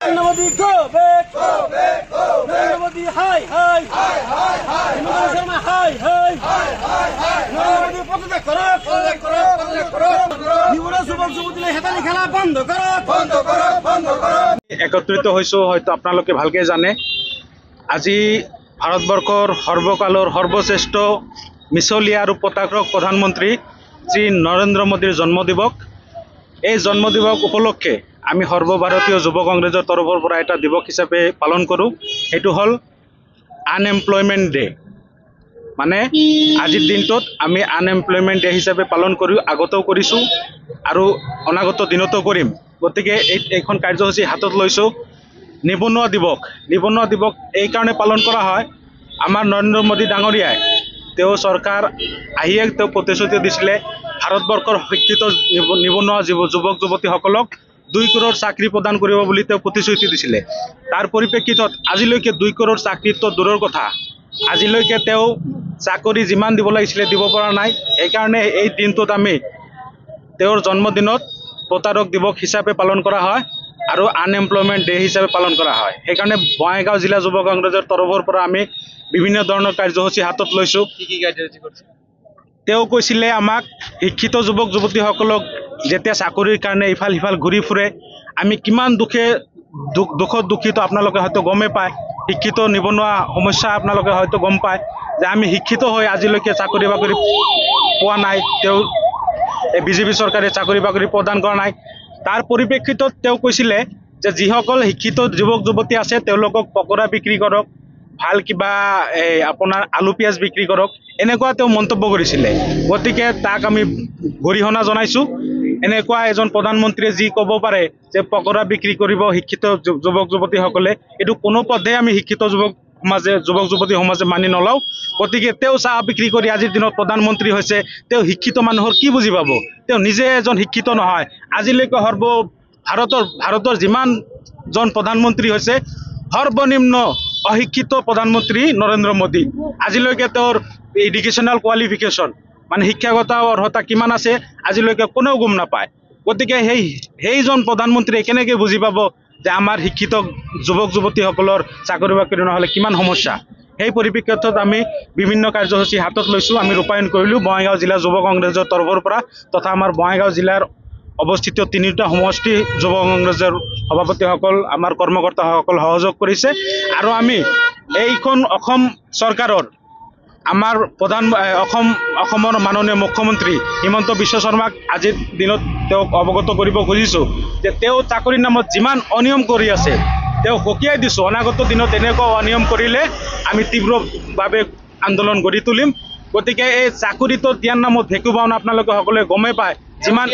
Narendra Modi, go back. Go back. Go back. Narendra Modi, hi, hi. Hi, hi, hi. Himanta Sharma, hi, hi. Hi, hi, hi. Narendra Modi, পদত্যাগ করো, পদত্যাগ করো, পদত্যাগ করো। নিবরা যুবক যুবতীলে হেতালি খেলা বন্ধ করো, বন্ধ করো, বন্ধ করো। একত্রিত হয়েছো হয়তো আপনালোকে ভালকে জানে আজি ভাৰতবৰ্ষৰ সৰ্বকালৰ সৰ্বশ্ৰেষ্ঠ মিছলীয়া আৰু পতাকক প্ৰধানমন্ত্ৰী শ্ৰী নৰেন্দ্ৰ মোদীৰ জন্মদিৱস। এই জন্মদিৱস উপলক্ষে আমি সৰ্বভাৰতীয় যুৱ কংগ্ৰেছৰ তৰফৰ পৰা এটা দিৱস হিচাপে পালন কৰোঁ। সেইটো হ'ল আনএমপ্লয়মেণ্ট ডে। মানে আজিৰ দিনটোত আমি আনএমপ্লয়মেণ্ট ডে হিচাপে পালন কৰি আগতেও কৰিছোঁ আৰু অনাগত দিনতো কৰিম। গতিকে এইখন কাৰ্যসূচী হাতত লৈছোঁ। নিবনুৱা দিৱস। নিবনুৱা দিৱস এইকাৰণে পালন কৰা হয়, আমাৰ নৰেন্দ্ৰ মোদী ডাঙৰীয়াই তেওঁ চৰকাৰ আহিয়ে তেওঁ প্ৰতিশ্ৰুতি দিছিলে ভাৰতবৰ্ষৰ শিক্ষিত নিবনুৱা যুৱক যুৱতীসকলক 2 কৰোৰ চাকৰি প্ৰদান কৰিব বুলি তেওঁ প্ৰতিশ্ৰুতি দিছিলে। তাৰ পৰিপ্ৰেক্ষিতত আজিলৈকে 2 কৰোৰ চাকৰিটো দূৰৰ কথা, আজিলৈকে তেওঁ চাকৰি যিমান দিব লাগিছিলে দিব পৰা নাই। সেইকাৰণে এই দিনটোত আমি তেওঁৰ জন্মদিনত প্ৰতাৰক দিৱস হিচাপে পালন কৰা হয় আৰু আনএমপ্লয়মেণ্ট ডে হিচাপে পালন কৰা হয়। সেইকাৰণে বঙাইগাঁও জিলা যুৱ কংগ্ৰেছৰ তৰফৰ পৰা আমি বিভিন্ন ধৰণৰ কাৰ্যসূচী হাতত লৈছোঁ। তেওঁ কৈছিলে আমাক শিক্ষিত যুৱক যুৱতীসকলক যেতিয়া চাকৰিৰ কাৰণে ইফাল সিফাল ঘূৰি ফুৰে, আমি কিমান দুখত দুখিত আপোনালোকে হয়তো গমেই পায়। শিক্ষিত নিবনুৱা সমস্যা আপোনালোকে হয়তো গম পায় যে আমি শিক্ষিত হৈ আজিলৈকে চাকৰি বাকৰি পোৱা নাই। তেওঁ বিজেপি চৰকাৰে চাকৰি বাকৰি প্ৰদান কৰা নাই। তাৰ পৰিপ্ৰেক্ষিতত তেওঁ কৈছিলে যে যিসকল শিক্ষিত যুৱক যুৱতী আছে তেওঁলোকক পকৰা বিক্ৰী কৰক, ভাল কিবা আপোনাৰ আলু পিঁয়াজ বিক্ৰী কৰক, এনেকুৱা তেওঁ মন্তব্য কৰিছিলে। গতিকে তাক আমি গৰিহণা জনাইছোঁ। এনেকুৱা এজন প্ৰধানমন্ত্ৰীয়ে যি ক'ব পাৰে যে পকৰা বিক্ৰী কৰিব শিক্ষিত যুৱক যুৱতীসকলে, এইটো কোনো পথে আমি শিক্ষিত যুৱক যুৱতী সমাজে মানি নলওঁ। গতিকে তেওঁ চাহ বিক্ৰী কৰি আজিৰ দিনত প্ৰধানমন্ত্ৰী হৈছে, তেওঁ শিক্ষিত মানুহৰ কি বুজি পাব? তেওঁ নিজে এজন শিক্ষিত নহয়। আজিলৈকে ভাৰতৰ যিমানজন প্ৰধানমন্ত্ৰী হৈছে সৰ্বনিম্ন অশিক্ষিত প্ৰধানমন্ত্ৰী নৰেন্দ্ৰ মোদী। আজিলৈকে তেওঁৰ এডুকেশ্যনেল কোৱালিফিকেশ্যন মানে শিক্ষাগত অৰ্হতা কিমান আছে আজিলৈকে কোনেও গম নাপায়। গতিকে সেইজন প্ৰধানমন্ত্ৰীয়ে কেনেকৈ বুজি পাব যে আমাৰ শিক্ষিত যুৱক যুৱতীসকলৰ চাকৰি বাকৰি নহ'লে কিমান সমস্যা। সেই পৰিপ্ৰেক্ষিতত আমি বিভিন্ন কাৰ্যসূচী হাতত লৈছোঁ, আমি ৰূপায়ণ কৰিলোঁ বঙাইগাঁও জিলা যুৱ কংগ্ৰেছৰ তৰফৰ পৰা তথা আমাৰ বঙাইগাঁও জিলাৰ অৱস্থিত 3টা সমষ্টি যুৱ কংগ্ৰেছৰ সভাপতিসকল আমাৰ কৰ্মকৰ্তাসকল সহযোগ কৰিছে। আৰু আমি এইখন অসম চৰকাৰৰ আমাৰ অসমৰ মাননীয় মুখ্যমন্ত্ৰী হিমন্ত বিশ্ব শৰ্মাক আজিৰ দিনত তেওঁক অৱগত কৰিব খুজিছোঁ যে তেওঁ চাকৰিৰ নামত যিমান অনিয়ম কৰি আছে তেওঁ সকীয়াই দিছোঁ। অনাগত দিনত এনেকুৱা অনিয়ম কৰিলে আমি তীব্ৰভাৱে আন্দোলন গঢ়ি তুলিম। গতিকে এই চাকৰিটো দিয়াৰ নামত ভেকু ভাওনা আপোনালোকে সকলোৱে গমেই পায়। যিমান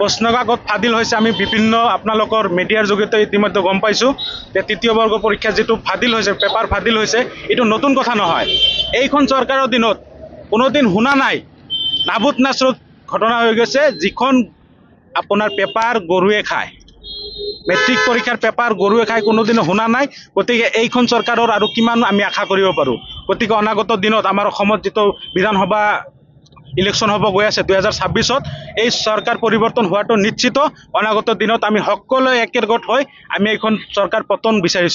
প্ৰশ্নকাকত ফাদিল হৈছে, আমি বিভিন্ন আপোনালোকৰ মিডিয়াৰ জৰিয়তে ইতিমধ্যে গম পাইছোঁ যে 3য় বৰ্গৰ পৰীক্ষা যিটো ফাদিল হৈছে, পেপাৰ ফাদিল হৈছে, এইটো নতুন কথা নহয়। এইখন চৰকাৰৰ দিনত কোনোদিন শুনা নাই, নাবুত নাচৰুত ঘটনা হৈ গৈছে, যিখন আপোনাৰ পেপাৰ গৰুৱে খায়, মেট্ৰিক পৰীক্ষাৰ পেপাৰ গৰুৱে খাই কোনোদিনো শুনা নাই। গতিকে এইখন চৰকাৰৰ আৰু কিমান আমি আশা কৰিব পাৰোঁ? গতিকে অনাগত দিনত আমাৰ অসমত যিটো বিধানসভা ইলেকশ্যন হ'ব গৈ আছে 2026-ত, এই চৰকাৰ পৰিৱৰ্তন হোৱাটো নিশ্চিত। অনাগত দিনত আমি সকলোৱে একেগোট হৈ আমি এইখন চৰকাৰ পতন বিচাৰিছোঁ।